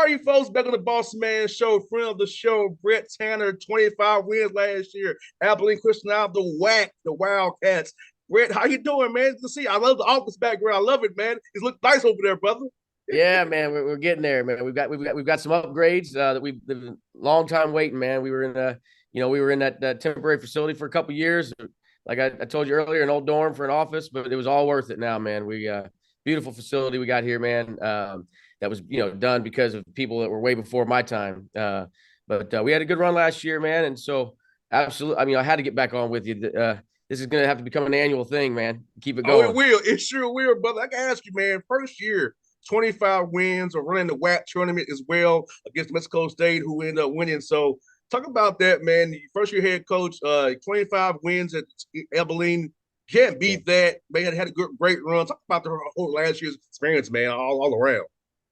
are you folks back on the Bossman show? Friend of the show, Brette Tanner, 25 wins last year. Abilene Christian out the whack, the Wildcats. Brette, how you doing, man? Good to see you. I love the office background. I love it, man. It looks nice over there, brother. Yeah, man, we're getting there, man. We've got some upgrades that we've been long time waiting, man. We were in we were in that temporary facility for a couple years. Like I told you earlier, an old dorm for an office, but it was all worth it now, man. We beautiful facility we got here, man. That was done because of people that were way before my time. But we had a good run last year, man, and so absolutely. I mean, I had to get back on with you. This is going to have to become an annual thing, man. Keep it Oh, it going. will. It sure will, brother. I can ask you, man. First year, 25 wins or running the WAC tournament as well against Mexico State, who ended up winning. So talk about that, man. First year head coach, 25 wins at Abilene. Can't Yeah. beat that. Man, had a great run. Talk about the whole last year's experience, man, all around.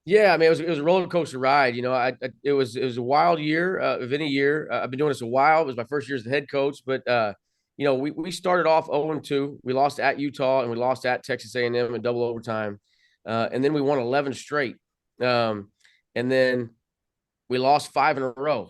Yeah, I mean, it was a roller coaster ride. It was a wild year of any year. I've been doing this a while. It was my first year as the head coach, but we started off 0-2. We lost at Utah and we lost at Texas A&M in double overtime, and then we won 11 straight, and then we lost 5 in a row,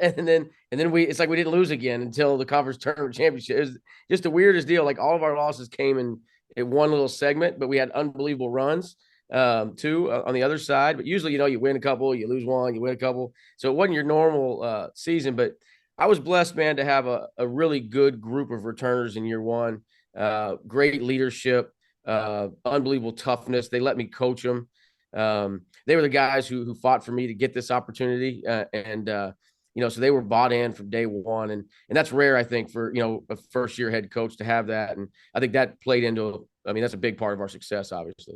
and then it's like we didn't lose again until the conference tournament championship. It was just the weirdest deal. Like all of our losses came in one little segment, but we had unbelievable runs too on the other side. But usually, you win a couple, you lose one, you win a couple. So it wasn't your normal season. But I was blessed, man, to have a really good group of returners in year one. Great leadership, unbelievable toughness. They let me coach them. They were the guys who fought for me to get this opportunity, so they were bought in from day one, and that's rare, I think, for a first year head coach to have that, and I think that played into. I mean, that's a big part of our success, obviously.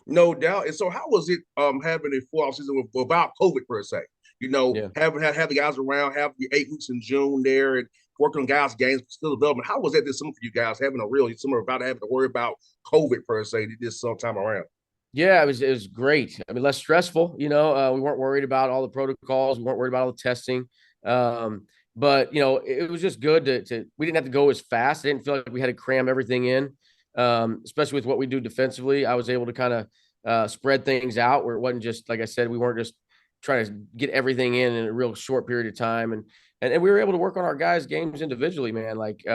No doubt. And so, how was it having a full off season without COVID per se? Yeah. Have the guys around, have the 8 weeks in June there, and working on guys' games, still development. How was that this summer for you guys having a real summer without having to worry about COVID per se this time around? Yeah, it was great. I mean, less stressful. We weren't worried about all the protocols. We weren't worried about all the testing. But it was just good to we didn't have to go as fast. I didn't feel like we had to cram everything in, especially with what we do defensively. I was able to kind of spread things out where it wasn't just like I said. We weren't just trying to get everything in a real short period of time, and we were able to work on our guys' games individually, man. Like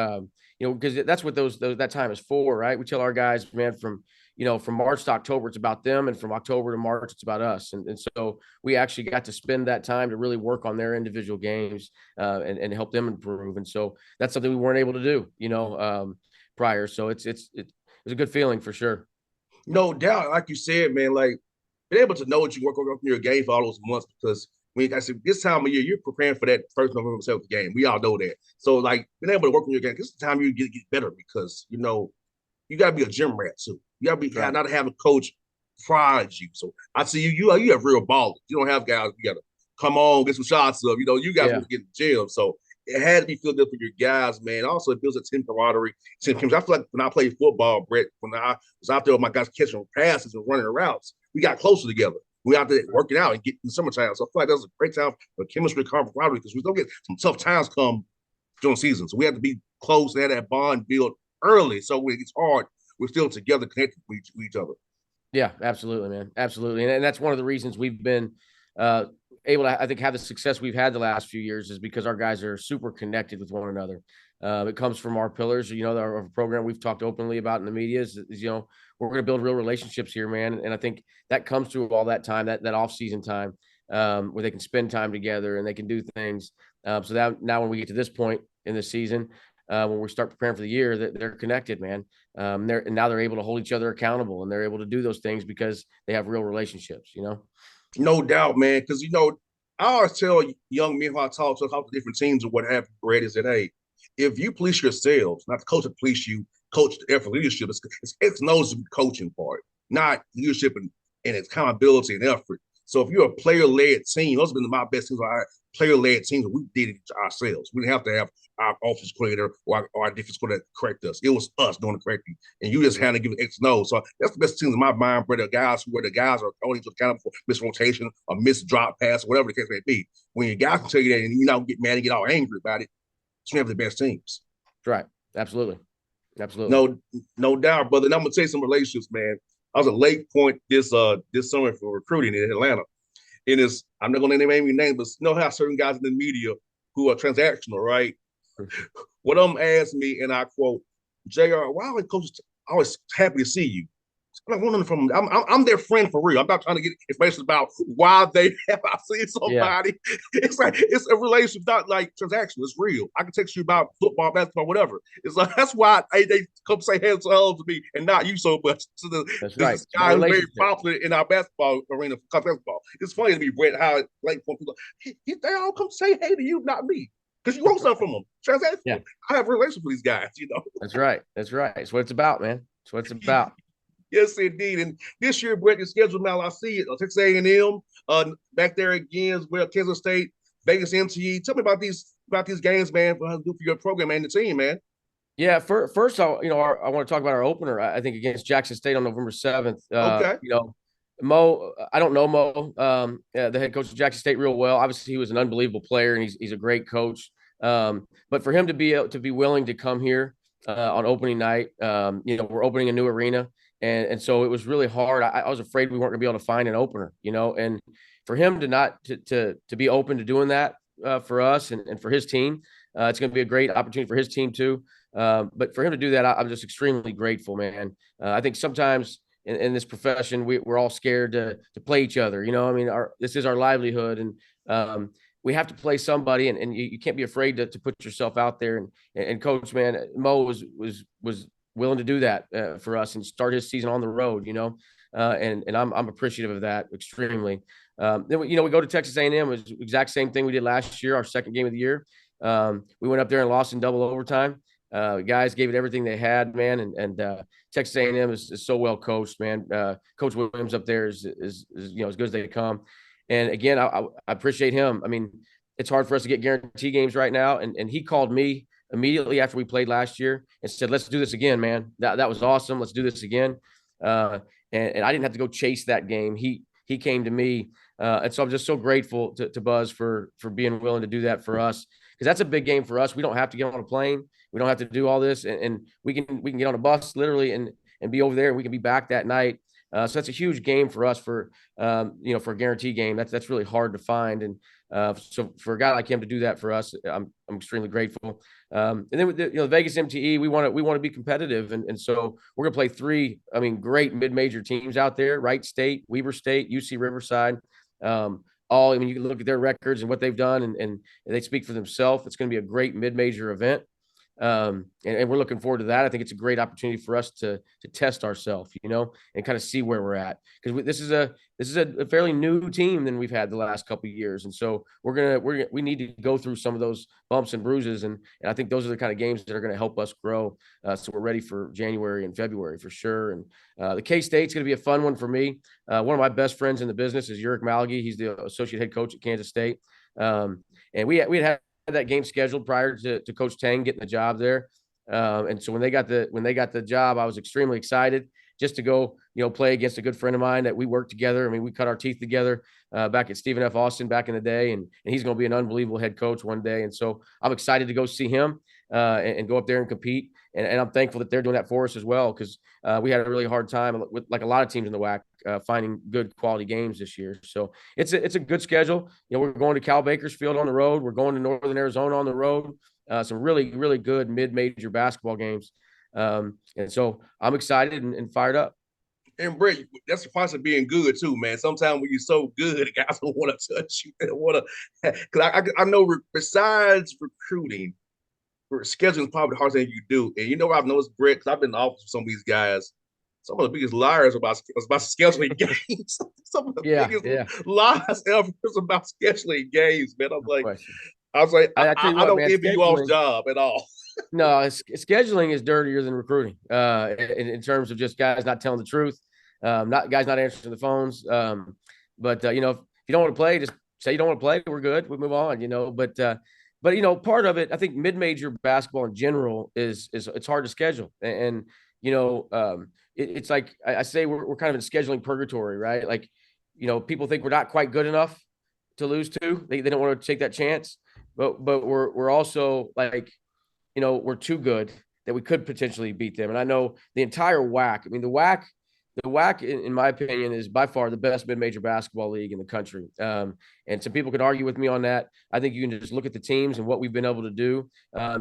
because that's what that time is for, right? We tell our guys, man, from March to October, it's about them. And from October to March, it's about us. And so we actually got to spend that time to really work on their individual games and help them improve. And so that's something we weren't able to do, prior. So it's a good feeling for sure. No doubt, like you said, man. Like being able to know what you work on your game for all those months because when I said this time of year, you're preparing for that first November 7th game. We all know that. So like being able to work on your game, this is the time you get better because you got to be a gym rat too. You got to be Right. not to have a coach prod you. So I see you have real ballers. You don't have guys. You got to come on, get some shots up. You guys Yeah. want to get in the gym. So it had to be filled up for your guys, man. Also, it builds a team camaraderie. Team chemistry. I feel like when I played football, Brett, when I was out there with my guys catching passes and running routes, we got closer together. We out there working out and getting in the summertime. So I feel like that was a great time for chemistry camaraderie because we don't get some tough times come during the season. So we have to be close and have that bond built early. So when it gets hard, we're still together, connected with each other. Yeah, absolutely, man. Absolutely. And that's one of the reasons we've been uh, able to, I think, have the success we've had the last few years is because our guys are super connected with one another. It comes from our pillars, our program we've talked openly about in the media is we're going to build real relationships here, man. And I think that comes through all that time, that off season time, where they can spend time together and they can do things. So that now when we get to this point in the season, when we start preparing for the year, that they're connected, man. And now they're able to hold each other accountable and they're able to do those things because they have real relationships. No doubt, man. Because I always tell young men who I talk to about the different teams and what have you, Brett, is that hey, if you police yourselves, not the coach to police you, coach the effort leadership, it's knows the coaching part, not leadership and accountability and effort. So if you're a player-led team, those have been my best teams. Our player-led teams, we did it ourselves. We didn't have to have our offense coordinator or our defense coordinator correct us. It was us doing the correcting, and you just had to give it X and O. So that's the best teams in my mind, brother. Guys where the guys are only accountable for missed rotation or missed drop pass, whatever the case may be. When your guys can tell you that, and you not get mad and get all angry about it, it's one of the best teams. That's right. Absolutely. Absolutely. No, no doubt, brother. And I'm gonna tell you some relationships, man. I was a late point this summer for recruiting in Atlanta. And it's, I'm not going to name any names, but you know how certain guys in the media who are transactional, right? One of them asked me, and I quote, "Jr., why are coaches always happy to see you?" I'm wondering from I'm their friend for real. I'm not trying to get information about why they have I seen Yeah. somebody. It's like it's a relationship, not like transaction. It's real. I can text you about football, basketball, whatever. It's like that's why they come say hands to me and not you so much. So That's this right. is It's a about guy who's very relationship. popular in our basketball arena for basketball. It's funny to me, Brett, how like when people they all come say hey to you, not me. Because you want something from them. Yeah. Transactional. I have a relationship with these guys, you know. That's right. That's right. It's what it's about, man. It's what it's about. Yes, indeed. And this year, Brett, the schedule now I see it. Texas A&M, back there again as well. Kansas State, Vegas MTE. Tell me about these games, man. For your program and the team, man. Yeah, first, I want to talk about our opener. I think against Jackson State on November 7th. Okay. Mo, I don't know Mo, the head coach of Jackson State, real well. Obviously, he was an unbelievable player, and he's a great coach. But for him to be willing to come here on opening night, we're opening a new arena, and so it was really hard. I was afraid we weren't going to be able to find an opener, and for him to not to be open to doing that for us and for his team, it's going to be a great opportunity for his team too. But for him to do that, I'm just extremely grateful, man. I think sometimes in this profession, we're all scared to play each other. I mean, this is our livelihood, and we have to play somebody, and you can't be afraid to put yourself out there. And Coach, man, Mo was willing to do that for us and start his season on the road. And I'm appreciative of that extremely. Then we go to Texas A&M. It was the exact same thing we did last year, our second game of the year. We went up there and lost in double overtime. Guys gave it everything they had, man, and Texas A&M is so well coached, man. Coach Williams up there is as good as they come. And again, I appreciate him. I mean, it's hard for us to get guarantee games right now, and he called me immediately after we played last year and said, "Let's do this again, man. That was awesome. Let's do this again." And I didn't have to go chase that game. He came to me, and so I'm just so grateful to Buzz for being willing to do that for us, because that's a big game for us. We don't have to get on a plane. We don't have to do all this, and we can get on a bus literally and be over there, and we can be back that night. So that's a huge game for us for a guarantee game. That's really hard to find, and so for a guy like him to do that for us, I'm extremely grateful. And then with the Vegas MTE, we want to be competitive, and so we're gonna play three, great mid-major teams out there: Wright State, Weber State, UC Riverside. I mean, you can look at their records and what they've done, and they speak for themselves. It's going to be a great mid-major event. And we're looking forward to that. I think it's a great opportunity for us to test ourselves, and kind of see where we're at, because this is a fairly new team than we've had the last couple of years, and so we need to go through some of those bumps and bruises, and I think those are the kind of games that are going to help us grow. So we're ready for January and February for sure. And the K-State's going to be a fun one for me. One of my best friends in the business is Uric Malgi. He's the associate head coach at Kansas State, and we had that game scheduled prior to Coach Tang getting the job there. And so when they got the job, I was extremely excited just to go, play against a good friend of mine that we worked together. I mean, we cut our teeth together back at Stephen F. Austin back in the day, and he's going to be an unbelievable head coach one day. And so I'm excited to go see him and go up there and compete. And I'm thankful that they're doing that for us as well, because we had a really hard time with, like a lot of teams in the WAC, finding good quality games this year. So it's a good schedule. We're going to Cal Bakersfield on the road. We're going to Northern Arizona on the road. Some really, really good mid-major basketball games. And so I'm excited and fired up. And Brett, that's the price of being good too, man. Sometimes when you're so good, guys don't want to touch you. They don't want to, because I know besides recruiting, scheduling is probably the hardest thing you do. And you know what I've noticed, Brett, because I've been in the office with some of these guys. Some of the biggest liars about scheduling games. Some of the biggest lies ever is about scheduling games, man. No question. I was like, I tell you I what, don't man, envy you all's job at all. No, scheduling is dirtier than recruiting in terms of just guys not telling the truth, not answering the phones. But if you don't want to play, just say you don't want to play. We're good. We move on. But part of it, I think mid-major basketball in general is it's hard to schedule, and it's like I say we're kind of in scheduling purgatory, right? Like, people think we're not quite good enough to lose to. They don't want to take that chance, but we're also like, we're too good that we could potentially beat them. And I know the entire WAC. I mean, the WAC the WAC, in my opinion, is by far the best mid-major basketball league in the country. And some people could argue with me on that. I think you can just look at the teams and what we've been able to do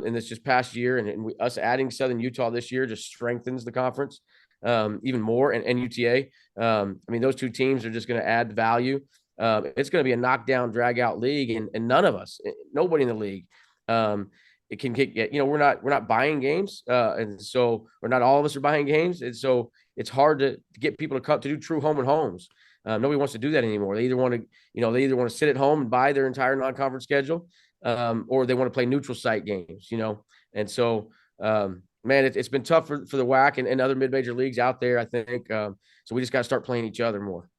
in this just past year, and us adding Southern Utah this year just strengthens the conference even more, and UTA. I mean, those two teams are just going to add value. It's going to be a knockdown, drag-out league, and none of us, nobody in the league, it can get, we're not buying games, and so, or not all of us are buying games, and so it's hard to get people to come to do true home and homes. Nobody wants to do that anymore. They either want to sit at home and buy their entire non-conference schedule, or they want to play neutral site games. And so man, it's been tough for the WAC and other mid-major leagues out there, I think. So we just got to start playing each other more.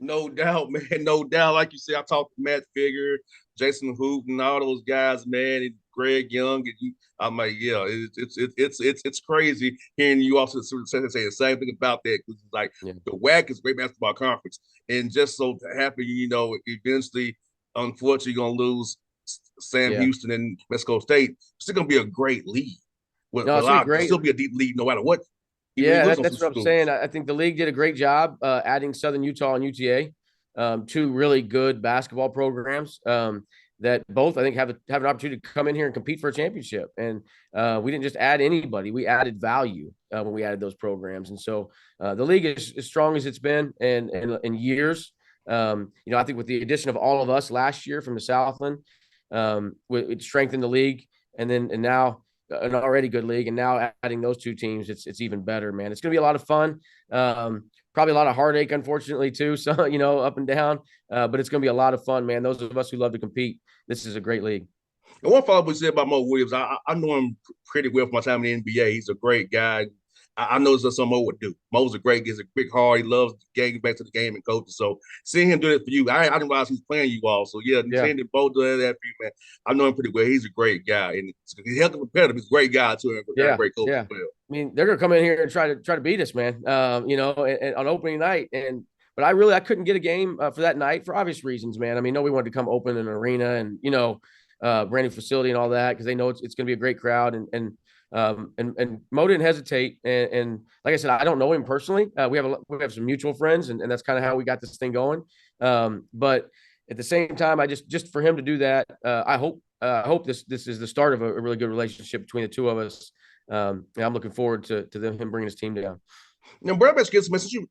No doubt, man. No doubt. Like you said, I talked to Matt Figure, Jason Hoot, and all those guys, man. And Greg Young, and I'm like, yeah, it's crazy hearing you also say the same thing about that, because it's like Yeah. the WAC is a great basketball conference, and just so happy, eventually, unfortunately, you're gonna lose Sam Yeah. Houston and Mexico State. It's still gonna be a great league. No, it's gonna be It'll great. still be a deep league no matter what. Even Yeah, you lose on some that's what I'm saying. schools. I think the league did a great job adding Southern Utah and UTA, two really good basketball programs that both, I think, have an opportunity to come in here and compete for a championship. And we didn't just add anybody; we added value when we added those programs. And so the league is as strong as it's been in years. I think with the addition of all of us last year from the Southland, it strengthened the league, and now an already good league, and now adding those two teams, it's even better, man. It's going to be a lot of fun. Probably a lot of heartache, unfortunately, too. So up and down, but it's going to be a lot of fun, man. Those of us who love to compete, this is a great league. And one follow-up we said about Mo Williams, I know him pretty well from my time in the NBA. He's a great guy. I know it's just something Mo would do. Mo's a great, he's a big heart. He loves getting back to the game and coaching. So seeing him do it for you, I didn't realize he was playing you all. So yeah, Yeah. seeing them both do that for you, man. I know him pretty well. He's a great guy, and he's hell competitive. He's a great guy too, and a Yeah, great coach yeah. as well. I mean, they're gonna come in here and try to beat us, man. And on opening night, but I couldn't get a game for that night for obvious reasons, man. I mean, nobody wanted to come open an arena and brand new facility and all that, because they know it's going to be a great crowd, and Mo didn't hesitate, and like I said, I don't know him personally. We have some mutual friends, and that's kind of how we got this thing going. But at the same time, I just for him to do that, I hope this is the start of a really good relationship between the two of us. And I'm looking forward to him bringing his team down. Now, Brett, gets since you're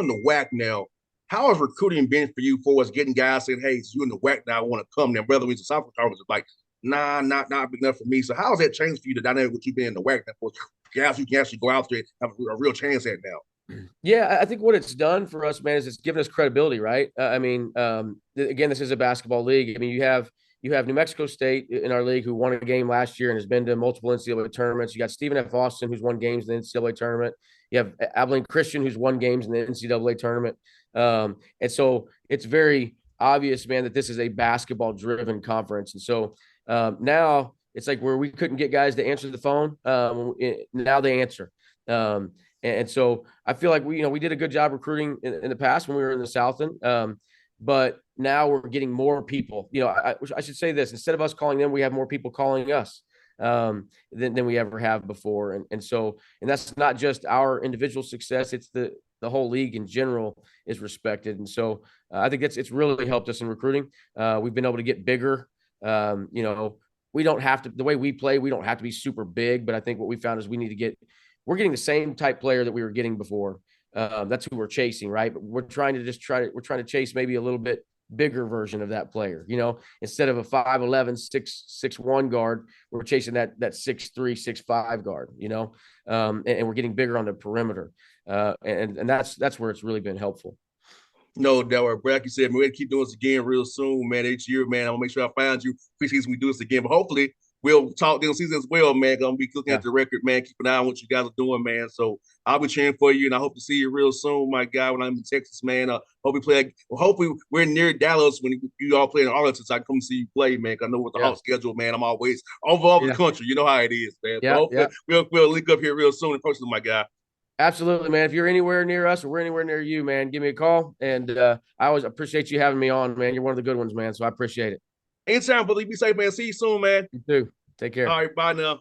in the WAC now. How has recruiting been for you for us getting guys saying, "Hey, you're in the WAC now, I want to come." Now, brother, we South Conference is like, nah, not big enough for me. So, how has that changed for you, the dynamic with you being in the WAC now for guys you can actually go out there and have a real chance at now? Yeah, I think what it's done for us, man, is it's given us credibility, right? I mean, again, this is a basketball league. I mean, you have New Mexico State in our league, who won a game last year and has been to multiple NCAA tournaments. You got Stephen F. Austin, who's won games in the NCAA tournament. You have Abilene Christian, who's won games in the NCAA tournament. And so it's very obvious, man, that this is a basketball-driven conference. And so now it's like where we couldn't get guys to answer the phone. Now they answer. And so I feel like we did a good job recruiting in the past when we were in the Southland. But now we're getting more people. I should say this: instead of us calling them, we have more people calling us than we ever have before. And that's not just our individual success; it's the whole league in general is respected. And so I think it's really helped us in recruiting. We've been able to get bigger. We don't have to, the way we play, we don't have to be super big. But I think what we found is we're getting the same type player that we were getting before. That's who we're chasing, right? But we're trying to chase maybe a little bit bigger version of that player. Instead of a 5'11", 6'1" guard, we're chasing that 6'3", 6'5" guard. And we're getting bigger on the perimeter, and that's where it's really been helpful. No doubt, Brad. Like you said, we're gonna keep doing this again real soon, man. Each year, man. I'm gonna make sure I find you preseason. We do this again, but hopefully we'll talk during season as well, man. Gonna be looking at the record, man. Keep an eye on what you guys are doing, man. So I'll be cheering for you, and I hope to see you real soon, my guy. When I'm in Texas, man. Hopefully we're near Dallas when you all play in Arlington, so I can come see you play, man. I know with the hot schedule, man. I'm always over all the country. You know how it is, man. So hopefully we'll link up here real soon in person, my guy. Absolutely, man. If you're anywhere near us or we're anywhere near you, man, give me a call. And I always appreciate you having me on, man. You're one of the good ones, man. So I appreciate it. Anytime, buddy. Be safe, man. See you soon, man. You too. Take care. All right, bye now.